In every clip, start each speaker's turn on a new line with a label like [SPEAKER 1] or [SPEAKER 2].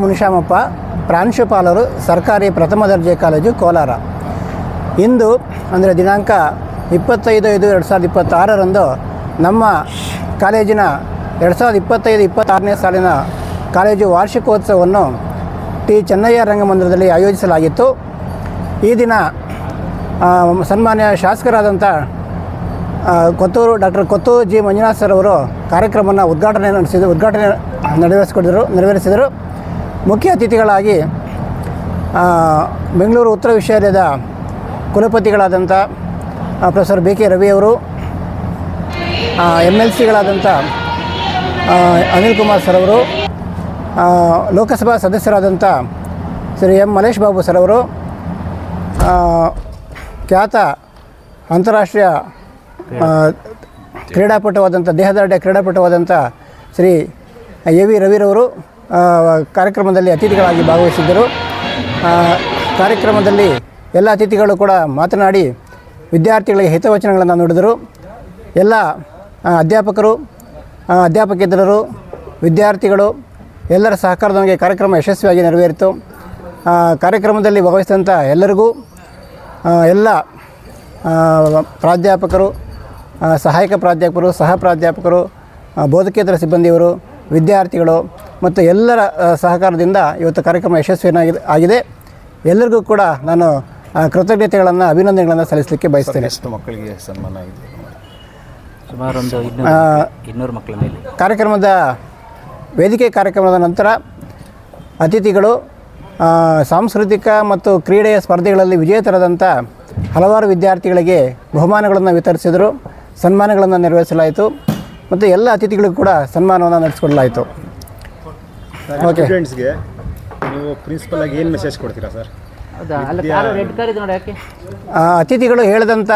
[SPEAKER 1] ಮುನಿಶಾಮಪ್ಪ, ಪ್ರಾಂಶುಪಾಲರು, ಸರ್ಕಾರಿ ಪ್ರಥಮ ದರ್ಜೆ ಕಾಲೇಜು, ಕೋಲಾರ. ಇಂದು ಅಂದರೆ ದಿನಾಂಕ 25/5/2026 ನಮ್ಮ ಕಾಲೇಜಿನ 2025-26ನೇ ಸಾಲಿನ ಕಾಲೇಜು ವಾರ್ಷಿಕೋತ್ಸವವನ್ನು ಟಿ ಚೆನ್ನಯ್ಯ ರಂಗಮಂದಿರದಲ್ಲಿ ಆಯೋಜಿಸಲಾಗಿತ್ತು. ಈ ದಿನ ಸನ್ಮಾನ್ಯ ಶಾಸಕರಾದಂಥ doctor Kothur G Manjunath sir ಅವರು ಕಾರ್ಯಕ್ರಮವನ್ನು ಉದ್ಘಾಟನೆ ನೆರವೇರಿಸಿದರು. ಮುಖ್ಯ ಅತಿಥಿಗಳಾಗಿ ಬೆಂಗಳೂರು ಉತ್ತರ ವಿಶ್ವವಿದ್ಯಾಲಯದ ಕುಲಪತಿಗಳಾದಂಥ ಪ್ರೊಫೆಸರ್ ಬಿ ಕೆ ರವಿಯವರು, MLCಗಳಾದಂಥ ಅನಿಲ್ ಕುಮಾರ್ ಸರ್ ಅವರು, ಲೋಕಸಭಾ ಸದಸ್ಯರಾದಂಥ ಶ್ರೀ ಎಂ ಮಲೇಶ್ ಬಾಬು ಸರ್ ಅವರು, ಖ್ಯಾತ ಅಂತಾರಾಷ್ಟ್ರೀಯ ದೇಹದಾರ್ಢ್ಯ ಕ್ರೀಡಾಪಟುವಾದಂಥ ಶ್ರೀ ಎ ವಿ ರವಿರವರು ಕಾರ್ಯಕ್ರಮದಲ್ಲಿ ಅತಿಥಿಗಳಾಗಿ ಭಾಗವಹಿಸಿದ್ದರು. ಕಾರ್ಯಕ್ರಮದಲ್ಲಿ ಎಲ್ಲ ಅತಿಥಿಗಳು ಕೂಡ ಮಾತನಾಡಿ ವಿದ್ಯಾರ್ಥಿಗಳಿಗೆ ಹಿತವಚನಗಳನ್ನು ನುಡಿದರು. ಎಲ್ಲ ಅಧ್ಯಾಪಕರು, ಅಧ್ಯಾಪಕೇತರರು, ವಿದ್ಯಾರ್ಥಿಗಳು ಎಲ್ಲರ ಸಹಕಾರದೊಂದಿಗೆ ಕಾರ್ಯಕ್ರಮ ಯಶಸ್ವಿಯಾಗಿ ನೆರವೇರಿತು. ಕಾರ್ಯಕ್ರಮದಲ್ಲಿ ಭಾಗವಹಿಸಿದಂಥ ಎಲ್ಲರಿಗೂ, ಎಲ್ಲ ಪ್ರಾಧ್ಯಾಪಕರು, ಸಹಾಯಕ ಪ್ರಾಧ್ಯಾಪಕರು, ಸಹ ಪ್ರಾಧ್ಯಾಪಕರು, ಬೋಧಕೇತರ ಸಿಬ್ಬಂದಿಯವರು, ವಿದ್ಯಾರ್ಥಿಗಳು ಮತ್ತು ಎಲ್ಲರ ಸಹಕಾರದಿಂದ ಇವತ್ತು ಕಾರ್ಯಕ್ರಮ ಯಶಸ್ವಿಯಾಗಿದೆ. ಎಲ್ಲರಿಗೂ ಕೂಡ ನಾನು ಕೃತಜ್ಞತೆಗಳನ್ನು, ಅಭಿನಂದನೆಗಳನ್ನು ಸಲ್ಲಿಸಲಿಕ್ಕೆ ಬಯಸ್ತೇನೆ.
[SPEAKER 2] ಎಷ್ಟು ಮಕ್ಕಳಿಗೆ ಸನ್ಮಾನ ಆಗಿದೆ?
[SPEAKER 3] ಸುಮಾರು 200 ಮಕ್ಕಳ ಮೇಲೆ.
[SPEAKER 1] ವೇದಿಕೆ ಕಾರ್ಯಕ್ರಮದ ನಂತರ ಅತಿಥಿಗಳು ಸಾಂಸ್ಕೃತಿಕ ಮತ್ತು ಕ್ರೀಡೆಯ ಸ್ಪರ್ಧೆಗಳಲ್ಲಿ ವಿಜೇತರಾದಂಥ ಹಲವಾರು ವಿದ್ಯಾರ್ಥಿಗಳಿಗೆ ಬಹುಮಾನಗಳನ್ನು ವಿತರಿಸಿದರು, ಸನ್ಮಾನಗಳನ್ನು ನೆರವೇರಿಸಲಾಯಿತು ಮತ್ತು ಎಲ್ಲ ಅತಿಥಿಗಳಿಗೂ ಕೂಡ ಸನ್ಮಾನವನ್ನು ನಡೆಸಿಕೊಡಲಾಯಿತು.
[SPEAKER 2] ಓಕೆ, ಸ್ಟೂಡೆಂಟ್ಸ್ಗೆ ನೀವು ಪ್ರಿನ್ಸಿಪಲ್ ಆಗಿ ಏನು ಮೆಸೇಜ್ ಕೊಡ್ತೀರಾ ಸರ್?
[SPEAKER 1] ಅತಿಥಿಗಳು ಹೇಳಿದಂಥ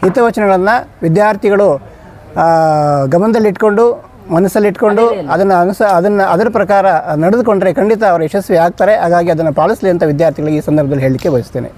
[SPEAKER 1] ಹಿತವಚನಗಳನ್ನು ವಿದ್ಯಾರ್ಥಿಗಳು ಗಮನದಲ್ಲಿಟ್ಕೊಂಡು, ಮನಸ್ಸಲ್ಲಿಟ್ಕೊಂಡು ಅದರ ಪ್ರಕಾರ ನಡೆದುಕೊಂಡ್ರೆ ಖಂಡಿತ ಅವರು ಯಶಸ್ವಿ ಆಗ್ತಾರೆ. ಹಾಗಾಗಿ ಅದನ್ನು ಪಾಲಿಸಲಿ ಅಂತ ವಿದ್ಯಾರ್ಥಿಗಳಿಗೆ ಈ ಸಂದರ್ಭದಲ್ಲಿ ಹೇಳಲಿಕ್ಕೆ ಬಯಸ್ತೇನೆ.